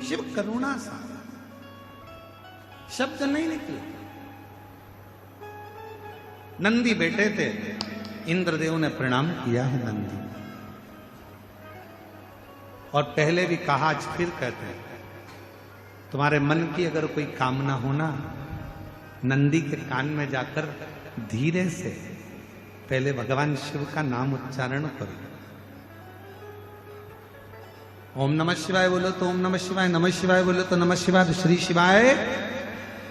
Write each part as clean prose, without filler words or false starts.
शिव करुणा सागर, शब्द नहीं निकले। नंदी बेटे थे, इंद्रदेव ने प्रणाम किया है नंदी, और पहले भी कहा, आज फिर कहते हैं, तुम्हारे मन की अगर कोई कामना हो ना, नंदी के कान में जाकर धीरे से पहले भगवान शिव का नाम उच्चारण करो। ओम नमः शिवाय बोलो तो ओम नमः शिवाय, नमः शिवाय बोलो तो नमः शिवाय, तो श्री शिवाय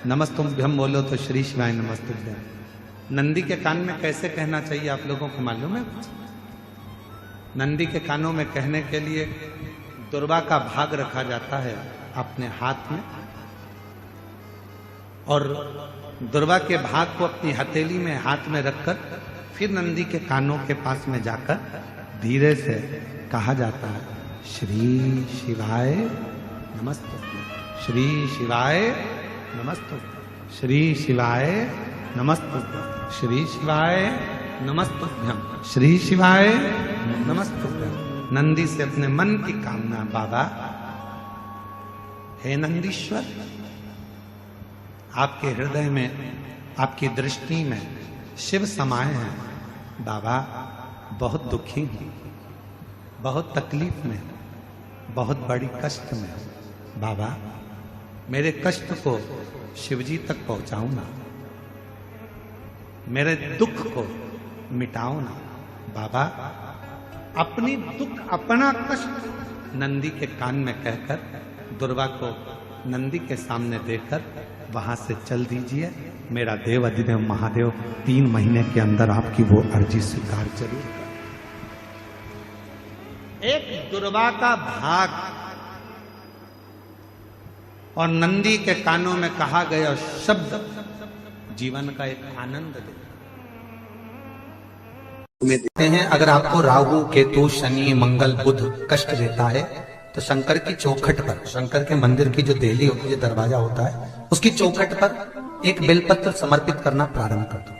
नमस्तुभ्यम बोलो तो श्री शिवाय नमस्तुभ्यम। नंदी के कान में कैसे कहना चाहिए आप लोगों को मालूम है? नंदी के कानों में कहने के लिए दुर्वा का भाग रखा जाता है अपने हाथ में, और दुर्वा के भाग को अपनी हथेली में हाथ में रखकर फिर नंदी के कानों के पास में जाकर धीरे से कहा जाता है, श्री शिवाय नमस्तुभ्यम, श्री शिवाय नमस्तुभ्यम, श्री शिवाय नमस्तुभ्यम, श्री शिवाय नमस्तुभ्यम, श्री शिवाय नमस्तुभ्यम। नंदी से अपने मन की कामना, बाबा हे नंदीश्वर, आपके हृदय में, आपकी दृष्टि में शिव समाये हैं। बाबा बहुत दुखी हूं, बहुत तकलीफ में, बहुत बड़ी कष्ट में हूं। बाबा मेरे कष्ट को शिवजी तक पहुंचाओ ना, मेरे दुख को मिटाओ ना। बाबा अपनी दुख, अपना कष्ट नंदी के कान में कहकर, दुर्वा को नंदी के सामने देकर वहां से चल दीजिए। मेरा देव अधिदेव महादेव 3 महीने के अंदर आपकी वो अर्जी स्वीकार जरूर कर। एक दुर्वा का भाग और नंदी के कानों में कहा गया शब्द जीवन का एक आनंद देते हैं। अगर आपको राहु, केतु, शनि, मंगल, बुध कष्ट देता है तो शंकर की चौखट पर, शंकर के मंदिर की जो देहली होती है, दरवाजा होता है, उसकी चौखट पर एक बेलपत्र समर्पित करना प्रारंभ कर दो।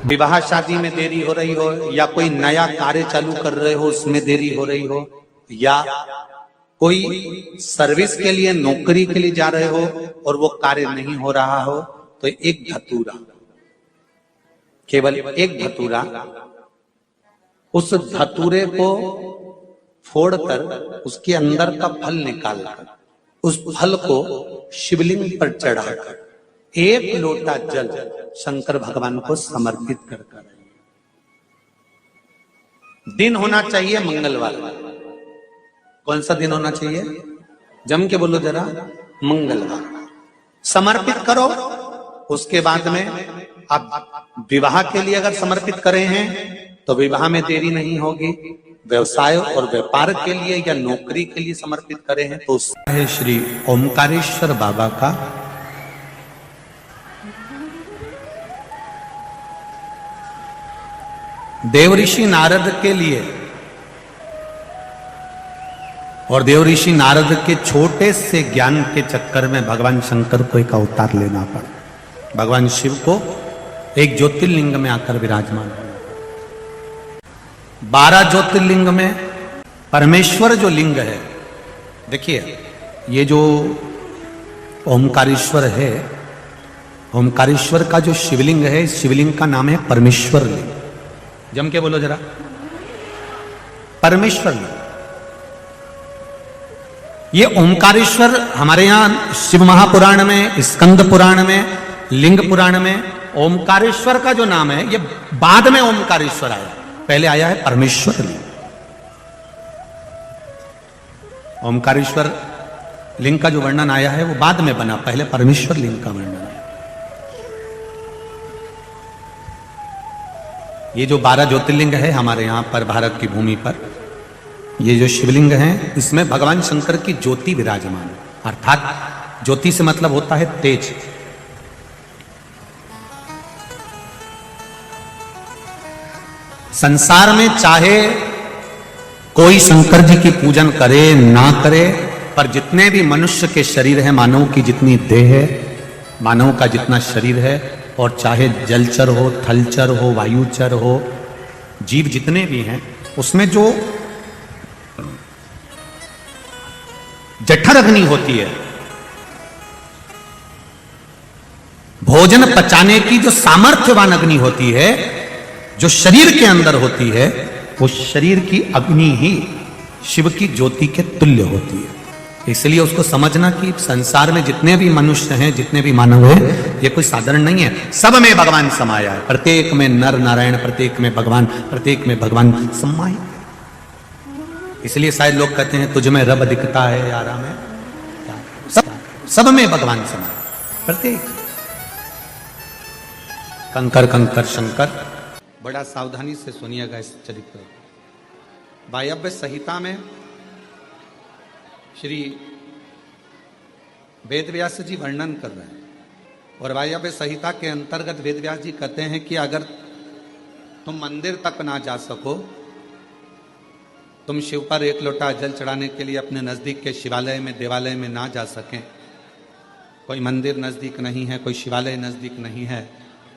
विवाह शादी में देरी हो रही हो, या कोई नया कार्य चालू कर रहे हो उसमें देरी हो रही हो, या कोई सर्विस के लिए, नौकरी के लिए जा रहे हो और वो कार्य नहीं हो रहा हो, तो एक धतूरा, केवल एक धतूरा, उस धतूरे को फोड़कर उसके अंदर का फल निकालकर उस फल को शिवलिंग पर चढ़ाकर 1 लोटा जल शंकर भगवान को समर्पित कर। दिन होना चाहिए मंगलवार। कौन सा दिन होना चाहिए? जम के बोलो जरा, मंगलवार। समर्पित करो। उसके बाद में आप विवाह के लिए अगर समर्पित करे हैं तो विवाह में देरी नहीं होगी। व्यवसाय और व्यापार के लिए या नौकरी के लिए समर्पित करे हैं तो है श्री ओमकारेश्वर बाबा का देवऋषि नारद के लिए, और देवऋषि नारद के छोटे से ज्ञान के चक्कर में भगवान शंकर को एक अवतार लेना पड़ा। भगवान शिव को एक ज्योतिर्लिंग में आकर विराजमान हुआ। 12 ज्योतिर्लिंग में परमेश्वर जो लिंग है, देखिए ये जो ओमकारेश्वर है, ओमकारेश्वर का जो शिवलिंग है, शिवलिंग का नाम है परमेश्वर लिंग। जम के बोलो जरा, परमेश्वर लिंग। ये ओमकारेश्वर हमारे यहां शिव महापुराण में, स्कंद पुराण में, लिंग पुराण में ओमकारेश्वर का जो नाम है, ये बाद में ओमकारेश्वर आया, पहले आया है परमेश्वर लिंग। ओमकारेश्वर लिंग का जो वर्णन आया है वो बाद में बना, पहले परमेश्वर लिंग का वर्णन आया। ये जो 12 ज्योतिर्लिंग है हमारे यहां पर भारत की भूमि पर, ये जो शिवलिंग हैं, इसमें भगवान शंकर की ज्योति विराजमान है। अर्थात ज्योति से मतलब होता है तेज। संसार में चाहे कोई शंकर जी की पूजन करे ना करे, पर जितने भी मनुष्य के शरीर है, मानव की जितनी देह है, मानव का जितना शरीर है, और चाहे जलचर हो, थलचर हो, वायुचर हो, जीव जितने भी हैं, उसमें जो जठर शिखर अग्नि होती है। भोजन पचाने की जो सामर्थ्यवान अग्नि होती है, जो शरीर के अंदर होती है, वो शरीर की अग्नि ही शिव की ज्योति के तुल्य होती है। इसलिए उसको समझना कि संसार में जितने भी मनुष्य हैं, जितने भी मानव हैं, ये कोई साधारण नहीं है। सब में भगवान समाया है, प्रत्येक में नर नारायण, प्रत्येक में भगवान, प्रत्येक में भगवान समाये। इसलिए शायद लोग कहते हैं तुझ में रब दिखता है यारा में, सब में भगवान समाये, प्रत्येक। कंकर कंकर शंकर। बड़ा सावधानी से सुनिएगा इस चरित्र। वायव्य संहिता में श्री वेदव्यास जी वर्णन कर रहे हैं, और वायव्य संहिता के अंतर्गत वेदव्यास जी कहते हैं कि अगर तुम मंदिर तक ना जा सको, तुम शिव पर एक लोटा जल चढ़ाने के लिए अपने नजदीक के शिवालय में, देवालय में ना जा सकें, कोई मंदिर नजदीक नहीं है, कोई शिवालय नजदीक नहीं है,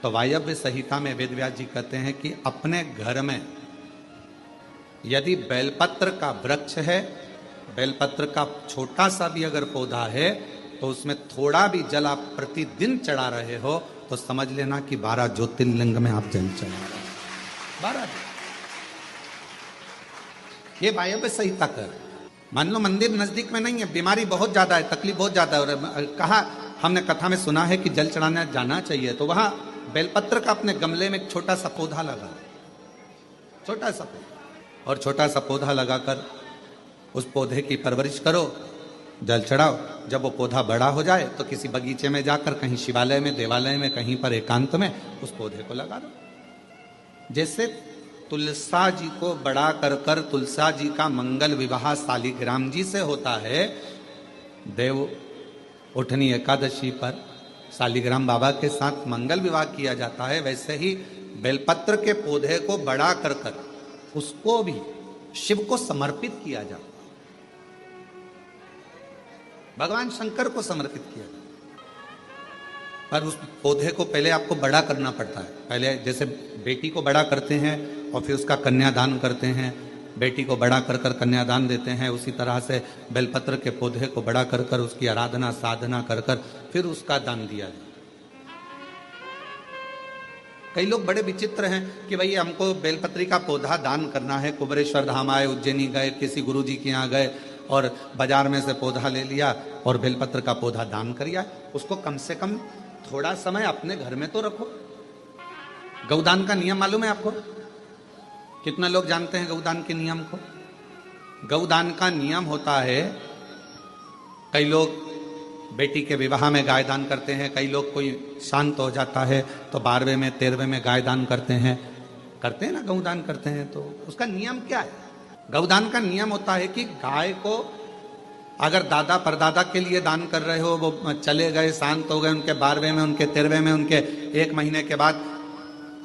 तो वायव्य संहिता में वेदव्यास जी कहते हैं कि अपने घर में यदि बेलपत्र का वृक्ष है, बेलपत्र का छोटा सा भी अगर पौधा है, तो उसमें थोड़ा भी जल आप प्रतिदिन चढ़ा रहे हो, तो समझ लेना कि 12 ज्योतिर्लिंग में आप जल चढ़ा रहे हो। 12। ये वायव्य संहिता कर। मान लो मंदिर नजदीक में नहीं है, बीमारी बहुत ज्यादा है, तकलीफ बहुत ज्यादा है, और कहा हमने कथा में सुना है कि जल चढ़ाने जाना चाहिए, तो वहां बेलपत्र का अपने गमले में एक छोटा सा पौधा लगा, छोटा सा पौधा, और छोटा सा पौधा लगाकर उस पौधे की परवरिश करो, जल चढ़ाओ। जब वो पौधा बड़ा हो जाए तो किसी बगीचे में जाकर, कहीं शिवालय में, देवालय में, कहीं पर एकांत में उस पौधे को लगा दो। जैसे तुलसा जी को बड़ा कर तुलसा जी का मंगल विवाह शालिग्राम जी से होता है, देव उठनी एकादशी पर शालिग्राम बाबा के साथ मंगल विवाह किया जाता है, वैसे ही बेलपत्र के पौधे को बड़ा कर उसको भी शिव को समर्पित किया जाता है, भगवान शंकर को समर्पित किया जाता है। पर उस पौधे को पहले आपको बड़ा करना पड़ता है। पहले जैसे बेटी को बड़ा करते हैं और फिर उसका कन्यादान करते हैं, बेटी को बड़ा कर कन्यादान देते हैं, उसी तरह से बेलपत्र के पौधे को बड़ा कर उसकी आराधना साधना कर फिर उसका दान दिया जाए। कई लोग बड़े विचित्र हैं कि भाई हमको बेलपत्री का पौधा दान करना है, कुबरेश्वर धाम आए, उज्जैनी गए, किसी गुरु जी के यहाँ गए और बाजार में से पौधा ले लिया और बेलपत्र का पौधा दान कर दिया। उसको कम से कम थोड़ा समय अपने घर में तो रखो। गौदान का नियम मालूम है आपको? कितना लोग जानते हैं गौदान के नियम को? गौदान का नियम होता है, कई लोग बेटी के विवाह में गाय दान करते हैं, कई लोग कोई शांत हो जाता है तो 12वें में 13वें में गाय दान करते हैं ना, गौदान करते हैं। तो उसका नियम क्या है? गौदान का नियम होता है कि गाय को अगर दादा परदादा के लिए दान कर रहे हो, वो चले गए, शांत हो गए, उनके 12वें में, उनके 13वें में, उनके 1 महीने के बाद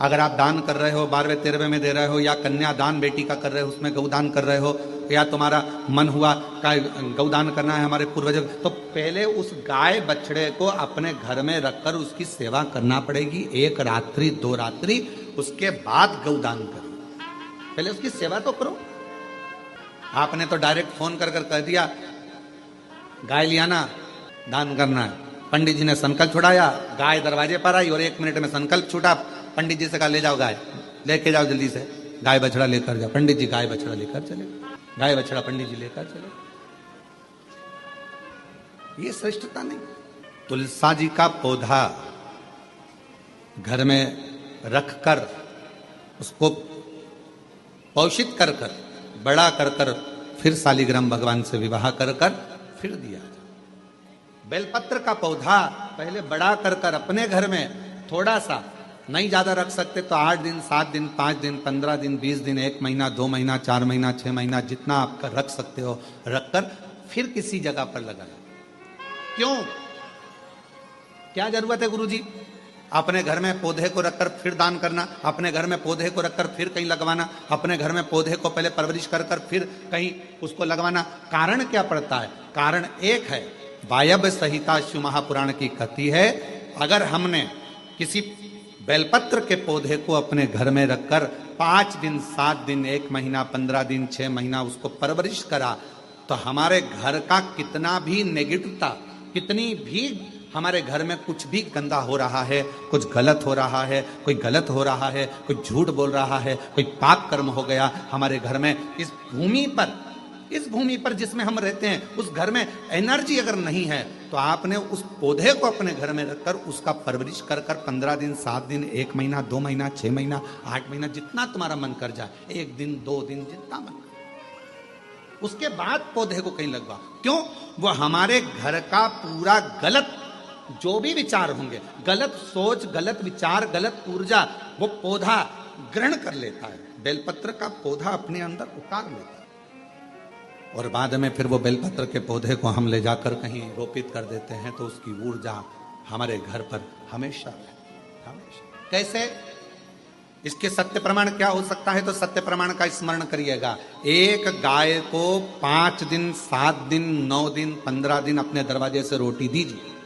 अगर आप दान कर रहे हो, 12वें 13वें में दे रहे हो, या कन्यादान बेटी का कर रहे हो, उसमें गौदान कर रहे हो, या तुम्हारा मन हुआ का गौदान करना है हमारे पूर्वजों, तो पहले उस गाय बछड़े को अपने घर में रखकर उसकी सेवा करना पड़ेगी 1 रात्रि 2 रात्रि, उसके बाद गौदान करो। पहले उसकी सेवा तो करो। आपने तो डायरेक्ट फोन कर कह दिया गाय लियाना, दान करना है। पंडित जी ने संकल्प छुड़ाया, गाय दरवाजे पर आई और 1 मिनट में संकल्प छूटा। पंडित जी से कहा ले जाओ गाय, लेके जाओ जल्दी से, गाय बछड़ा लेकर जाओ। पंडित जी गाय बछड़ा लेकर चले, गाय बछड़ा पंडित जी लेकर चले। ये श्रेष्ठता नहीं। तुलसा जी का पौधा घर में रखकर उसको पोषित कर बड़ा कर फिर शालिग्राम भगवान से विवाह कर फिर दिया। बेलपत्र का पौधा पहले बड़ा कर अपने घर में थोड़ा सा, नहीं ज्यादा रख सकते तो 8 दिन 7 दिन 5 दिन 15 दिन 20 दिन 1 महीना 2 महीना 4 महीना 6 महीना जितना आप रख सकते हो रखकर फिर किसी जगह पर लगाना। क्यों, क्या जरूरत है गुरुजी अपने घर में पौधे को रखकर फिर दान करना, अपने घर में पौधे को रखकर फिर कहीं लगवाना, अपने घर में पौधे को पहले परवरिश कर फिर कहीं उसको लगवाना? कारण क्या पड़ता है? कारण एक है, वायव्य संहिता शिव महापुराण की कहती है, अगर हमने किसी बेलपत्र के पौधे को अपने घर में रखकर 5 दिन 7 दिन 1 महीना 15 दिन 6 महीना उसको परवरिश करा, तो हमारे घर का कितना भी नेगेटिवता, कितनी भी हमारे घर में कुछ भी गंदा हो रहा है, कुछ गलत हो रहा है, कोई गलत हो रहा है, कोई झूठ बोल रहा है, कोई पाप कर्म हो गया हमारे घर में, इस भूमि पर जिसमें हम रहते हैं, उस घर में एनर्जी अगर नहीं है, तो आपने उस पौधे को अपने घर में रखकर उसका परवरिश कर 15 दिन, 7 दिन, 1 महीना, 2 महीना, 6 महीना, 8 महीना, जितना तुम्हारा मन कर जाए, 1 दिन, 2 दिन, जितना मन, उसके बाद पौधे को कहीं लगवा। क्यों? वो हमारे घर का पूरा गलत जो भी विचार होंगे, गलत सोच, गलत विचार, गलत ऊर्जा, वो पौधा ग्रहण कर लेता है। बेलपत्र का पौधा अपने अंदर उतार लेता है और बाद में फिर वो बेलपत्र के पौधे को हम ले जाकर कहीं रोपित कर देते हैं, तो उसकी ऊर्जा हमारे घर पर हमेशा रहती, हमेशा। कैसे? इसके सत्य प्रमाण क्या हो सकता है? तो सत्य प्रमाण का स्मरण करिएगा। एक गाय को 5 दिन, 7 दिन, 9 दिन, 15 दिन अपने दरवाजे से रोटी दीजिए।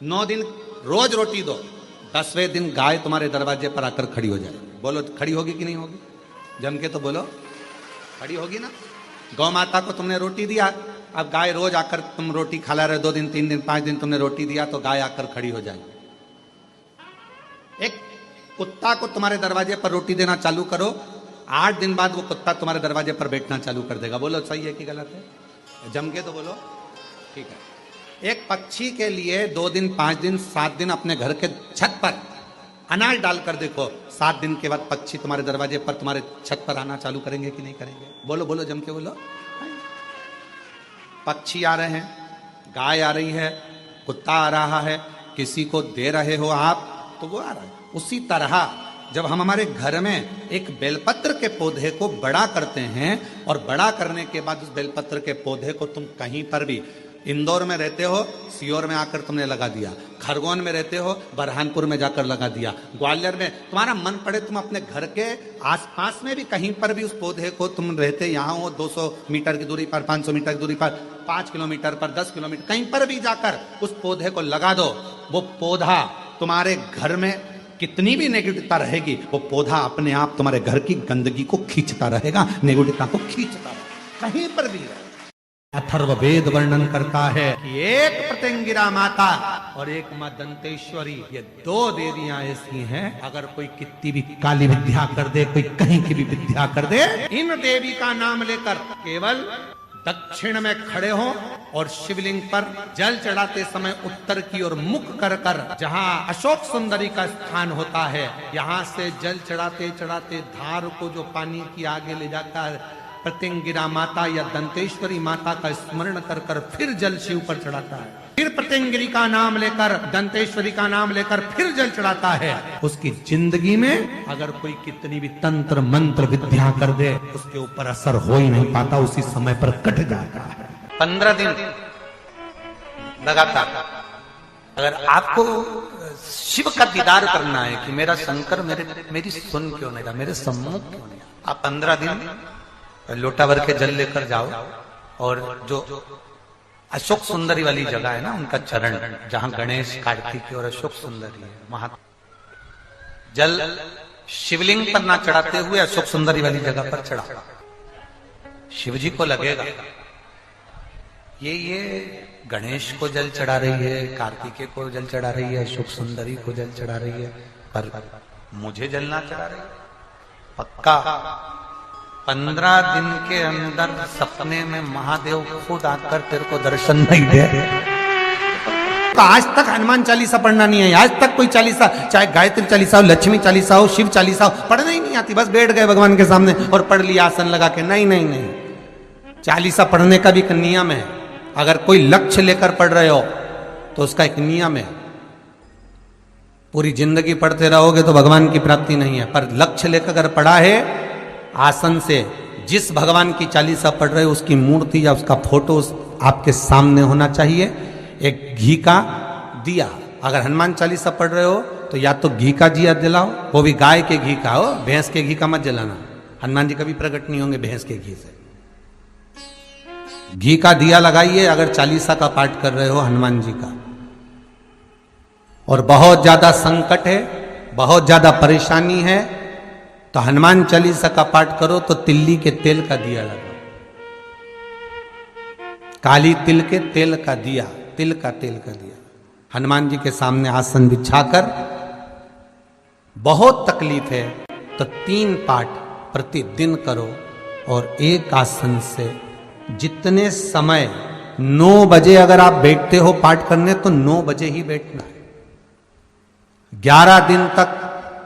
9 दिन रोज रोटी दो, 10वें दिन गाय तुम्हारे दरवाजे पर आकर खड़ी हो जाए। बोलो खड़ी होगी कि नहीं होगी? जम के तो बोलो, खड़ी होगी ना। गौ माता को तुमने रोटी दिया, अब गाय रोज आकर, तुम रोटी खा रहे 2 दिन, 3 दिन, 5 दिन तुमने रोटी दिया, तो गाय आकर खड़ी हो जाएगी। एक कुत्ता को तुम्हारे दरवाजे पर रोटी देना चालू करो, 8 दिन बाद वो कुत्ता तुम्हारे दरवाजे पर बैठना चालू कर देगा। बोलो सही है कि गलत है? जम के तो बोलो, ठीक है। एक पक्षी के लिए 2 दिन, 5 दिन, 7 दिन अपने घर के छत पर अनाज डालकर देखो, 7 दिन के बाद पक्षी तुम्हारे दरवाजे पर, तुम्हारे छत पर आना चालू करेंगे कि नहीं करेंगे? बोलो बोलो, जम के बोलो। पक्षी आ रहे हैं, गाय आ रही है, कुत्ता आ रहा है, किसी को दे रहे हो आप, तो वो आ रहा है। उसी तरह जब हम हमारे घर में एक बेलपत्र के पौधे को बड़ा करते हैं, और बड़ा करने के बाद उस बेलपत्र के पौधे को तुम कहीं पर भी, इंदौर में रहते हो, सीहोर में आकर तुमने लगा दिया, खरगोन में रहते हो, बरहानपुर में जाकर लगा दिया, ग्वालियर में, तुम्हारा मन पड़े तुम अपने घर के आसपास में भी कहीं पर भी उस पौधे को, तुम रहते यहाँ हो 200 मीटर की दूरी पर, 500 मीटर की दूरी पर, 5 किलोमीटर पर, 10 किलोमीटर, कहीं पर भी जाकर उस पौधे को लगा दो। वो पौधा तुम्हारे घर में कितनी भी नेगेटिवता रहेगी, वो पौधा अपने आप तुम्हारे घर की गंदगी को खींचता रहेगा, नेगेटिवता को खींचता रहेगा, कहीं पर भी रहे। अथर्ववेद वर्णन करता है कि एक प्रत्यंगिरा माता और एक मां दंतेश्वरी, ये 2 देवियां ऐसी हैं, अगर कोई कितनी भी काली विद्या कर दे, कोई कहीं की भी विद्या कर दे, इन देवी का नाम लेकर केवल दक्षिण में खड़े हो और शिवलिंग पर जल चढ़ाते समय उत्तर की ओर मुख कर कर, जहाँ अशोक सुंदरी का स्थान होता है, यहाँ से जल चढ़ाते चढ़ाते धार को जो पानी की आगे ले जाता है, प्रत्यंगिरा माता या दंतेश्वरी माता का स्मरण कर कर फिर जल शिव पर चढ़ाता है, फिर प्रत्यंगिरी का नाम लेकर, दंतेश्वरी का नाम लेकर फिर जल चढ़ाता है। उसकी जिंदगी में अगर कोई कितनी भी तंत्र मंत्र विद्या कर दे, उसके ऊपर असर हो ही नहीं पाता, उसी समय पर कट जाता है। 15 दिन लगातार अगर आपको शिव का दीदार करना है कि मेरा शंकर मेरी सुन क्यों नहीं रहा, मेरे सम्मुख क्यों नहीं, आप 15 दिन लोटा भर के जल लेकर जाओ, और जो अशोक सुंदरी वाली जगह है ना, उनका चरण, जहां गणेश, कार्तिक और अशोक सुंदरी है, वहां जल शिवलिंग पर ना चढ़ाते हुए अशोक सुंदरी वाली जगह पर चढ़ा, शिव जी को लगेगा ये गणेश को जल चढ़ा रही है, कार्तिकेय को जल चढ़ा रही है, अशोक सुंदरी को जल चढ़ा रही है, पर मुझे जल ना चढ़ा रही है। पक्का 15 दिन के अंदर सपने में महादेव खुद आकर तेरे को दर्शन नहीं दे। तो आज तक हनुमान चालीसा पढ़ना नहीं है, आज तक कोई चालीसा, चाहे गायत्री चालीसा हो, लक्ष्मी चालीसा हो, शिव चालीसा हो, पढ़ना ही नहीं आती, बस बैठ गए भगवान के सामने और पढ़ लिया आसन लगा के। नहीं नहीं नहीं, चालीसा पढ़ने का भी एक नियम है। अगर कोई लक्ष्य लेकर पढ़ रहे हो तो उसका एक नियम है। पूरी जिंदगी पढ़ते रहोगे तो भगवान की प्राप्ति नहीं है, पर लक्ष्य लेकर अगर पढ़ा है, आसन से जिस भगवान की चालीसा पढ़ रहे हो उसकी मूर्ति या उसका फोटो आपके सामने होना चाहिए। एक घी का दिया, अगर हनुमान चालीसा पढ़ रहे हो तो या तो घी का दिया जलाओ, वो भी गाय के घी का हो, भैंस के घी का मत जलाना। हनुमान जी कभी प्रकट नहीं होंगे भैंस के घी से। घी का दिया लगाइए अगर चालीसा का पाठ कर रहे हो हनुमान जी का। और बहुत ज्यादा संकट है, बहुत ज्यादा परेशानी है, तो हनुमान चालीसा का पाठ करो तो तिल्ली के तेल का दिया लगाओ। काली तिल के तेल का दिया, तिल का तेल का दिया हनुमान जी के सामने आसन बिछाकर, बहुत तकलीफ है तो 3 पाठ प्रतिदिन करो और एक आसन से जितने समय 9 बजे अगर आप बैठते हो पाठ करने तो 9 बजे ही बैठना है। 11 दिन तक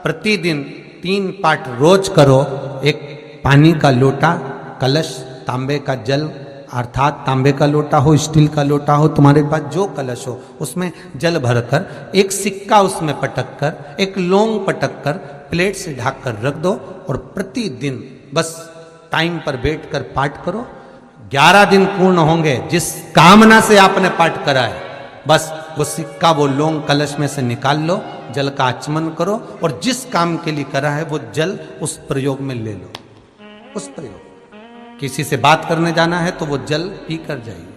प्रतिदिन 3 पाठ रोज करो। एक पानी का लोटा, कलश, तांबे का जल अर्थात तांबे का लोटा हो, स्टील का लोटा हो, तुम्हारे पास जो कलश हो उसमें जल भरकर, एक सिक्का उसमें पटक कर, एक लौंग पटक कर प्लेट से ढक कर रख दो और प्रतिदिन बस टाइम पर बैठकर पाठ करो। 11 दिन पूर्ण होंगे, जिस कामना से आपने पाठ करा है बस वो सिक्का, वो लौंग कलश में से निकाल लो, जल का आचमन करो और जिस काम के लिए करा है वो जल उस प्रयोग में ले लो। उस प्रयोग, किसी से बात करने जाना है तो वो जल पी कर जाइए,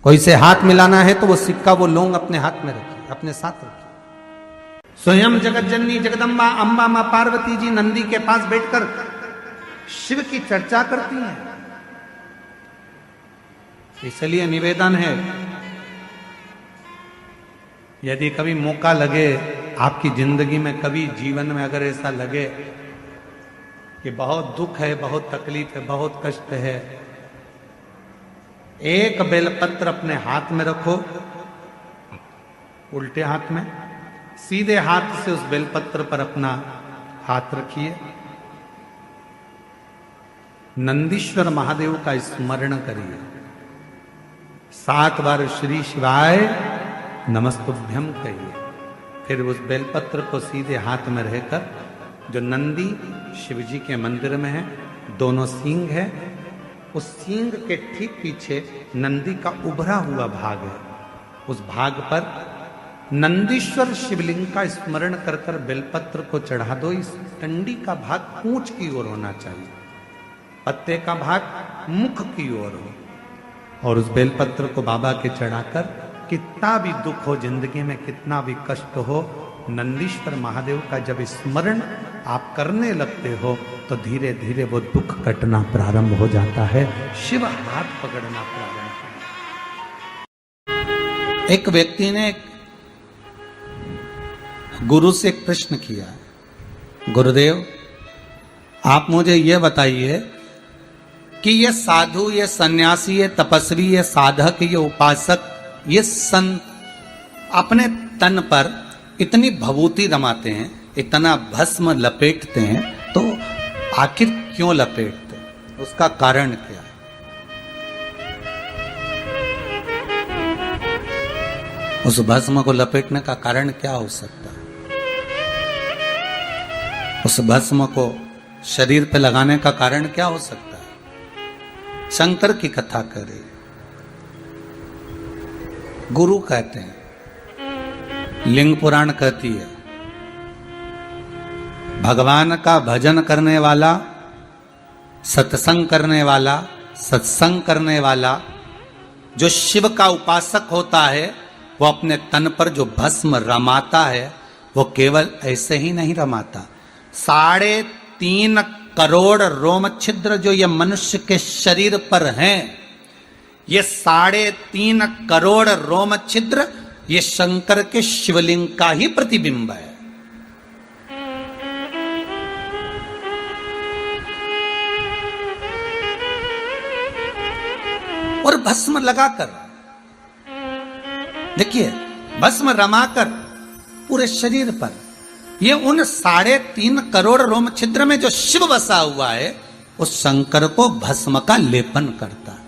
कोई से हाथ मिलाना है तो वो सिक्का, वो लौंग अपने हाथ में रखिए, अपने साथ रखिए। स्वयं जगत जननी जगदम्बा अम्बा मां पार्वती जी नंदी के पास बैठकर शिव की चर्चा करती हैं। इसलिए निवेदन है, यदि कभी मौका लगे आपकी जिंदगी में, कभी जीवन में अगर ऐसा लगे कि बहुत दुख है, बहुत तकलीफ है, बहुत कष्ट है, एक बेलपत्र अपने हाथ में रखो, उल्टे हाथ में, सीधे हाथ से उस बेलपत्र पर अपना हाथ रखिए, नंदीश्वर महादेव का स्मरण करिए, 7 बार श्री शिवाय नमस्तुभ्यम कहिए। फिर उस बेलपत्र को सीधे हाथ में रहकर, जो नंदी शिवजी के मंदिर में है, दोनों सींग है, उस सींग के ठीक पीछे नंदी का उभरा हुआ भाग है, उस भाग पर नंदीश्वर शिवलिंग का स्मरण कर कर बेलपत्र को चढ़ा दो। इस डंडी का भाग पूंछ की ओर होना चाहिए, पत्ते का भाग मुख की ओर हो, और उस बेलपत्र को बाबा के चढ़ाकर, कितना भी दुख हो जिंदगी में, कितना भी कष्ट हो, नंदीश्वर महादेव का जब स्मरण आप करने लगते हो तो धीरे धीरे वो दुख कटना प्रारंभ हो जाता है, शिव हाथ पकड़ना प्रारंभ हो। एक व्यक्ति ने गुरु से एक प्रश्न किया, गुरुदेव आप मुझे ये बताइए कि ये साधु, ये सन्यासी, ये तपस्वी, ये साधक, ये उपासक, ये संत अपने तन पर इतनी भभूति रमाते हैं, इतना भस्म लपेटते हैं, तो आखिर क्यों लपेटते हैं? उसका कारण क्या है? उस भस्म को लपेटने का कारण क्या हो सकता है? उस भस्म को शरीर पे लगाने का कारण क्या हो सकता है? शंकर की कथा करे, गुरु कहते हैं, लिंग पुराण कहती है, भगवान का भजन करने वाला, सत्संग करने वाला, सत्संग करने वाला, जो शिव का उपासक होता है, वो अपने तन पर जो भस्म रमाता है वो केवल ऐसे ही नहीं रमाता। 3.5 करोड़ रोम छिद्र जो ये मनुष्य के शरीर पर हैं, ये 3.5 करोड़ रोम छिद्र ये शंकर के शिवलिंग का ही प्रतिबिंब है। और भस्म लगाकर देखिए, भस्म रमाकर पूरे शरीर पर, ये उन 3.5 करोड़ रोम छिद्र में जो शिव बसा हुआ है, उस शंकर को भस्म का लेपन करता है,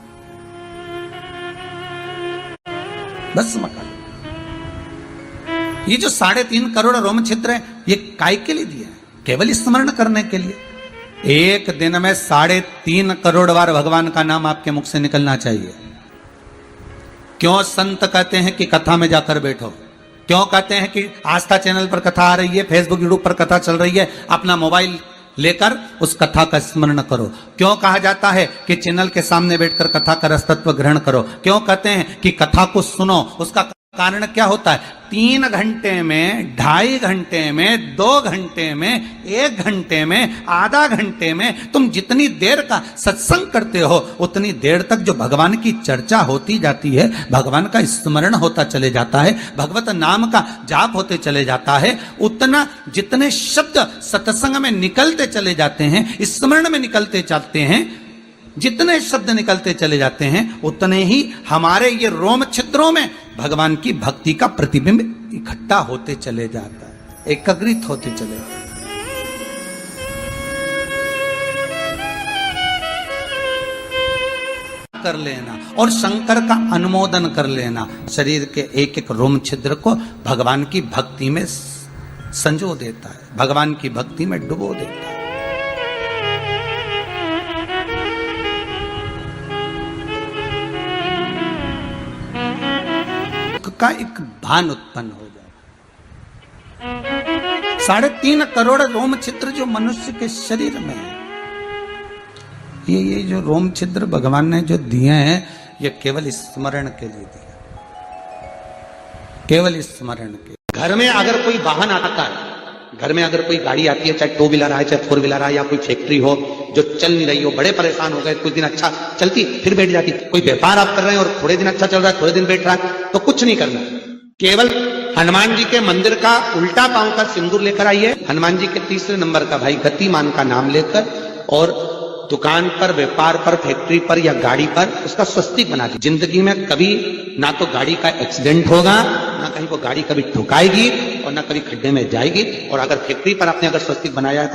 भस्म का। ये जो 3.5 करोड़ रोम छिद्र है, ये काय के लिए दिया है? केवल स्मरण करने के लिए। एक दिन में 3.5 करोड़ बार भगवान का नाम आपके मुख से निकलना चाहिए। क्यों संत कहते हैं कि कथा में जाकर बैठो? क्यों कहते हैं कि आस्था चैनल पर कथा आ रही है, फेसबुक यूट्यूब पर कथा चल रही है, अपना मोबाइल लेकर उस कथा का स्मरण करो? क्यों कहा जाता है कि चैनल के सामने बैठकर कथा का रस तत्व ग्रहण करो? क्यों कहते हैं कि कथा को सुनो, उसका कारण क्या होता है? 3 घंटे में, 2.5 घंटे में, 2 घंटे में, 1 घंटे में, आधा घंटे में तुम जितनी देर का सत्संग करते हो उतनी देर तक जो भगवान की चर्चा होती जाती है, भगवान का स्मरण होता चले जाता है, भगवत नाम का जाप होते चले जाता है, उतना जितने शब्द सत्संग में निकलते चले जाते हैं, स्मरण में निकलते जाते हैं, जितने शब्द निकलते चले जाते हैं उतने ही हमारे ये रोम छिद्रों में भगवान की भक्ति का प्रतिबिंब इकट्ठा होते चले जाता है, एकत्रित होते चले जाता है। कर लेना और शंकर का अनुमोदन कर लेना, शरीर के एक एक रोम छिद्र को भगवान की भक्ति में संजो देता है, भगवान की भक्ति में डुबो देता है। का एक भान उत्पन्न हो जाए। 3.5 करोड़ रोम छिद्र जो मनुष्य के शरीर में है, ये जो रोम छिद्र भगवान ने जो दिए हैं, ये केवल स्मरण के लिए दिया, केवल स्मरण के। घर में अगर कोई वाहन आता है, घर में अगर कोई गाड़ी आती है, चाहे 2 व्हीलर आए, चाहे 4 व्हीलर आए, या कोई फैक्ट्री हो जो चल नहीं रही हो, बड़े परेशान हो गए, कुछ दिन अच्छा चलती फिर बैठ जाती, कोई व्यापार आप कर रहे हैं और थोड़े दिन अच्छा चल रहा है, थोड़े दिन बैठ रहा है, तो कुछ नहीं करना, केवल हनुमान जी के मंदिर का उल्टा पांव का सिंदूर लेकर आइए, हनुमान जी के 3 नंबर का भाई गतिमान का नाम लेकर, और दुकान पर, व्यापार पर, फैक्ट्री पर या गाड़ी पर उसका स्वस्तिक बना दीजिए। जिंदगी में कभी ना तो गाड़ी का एक्सीडेंट होगा, ना कहीं वो गाड़ी कभी ठुकाएगी, और ना कभी खड्डे में जाएगी। और अगर फैक्ट्री पर आपने अगर स्वस्तिक बनाया है तो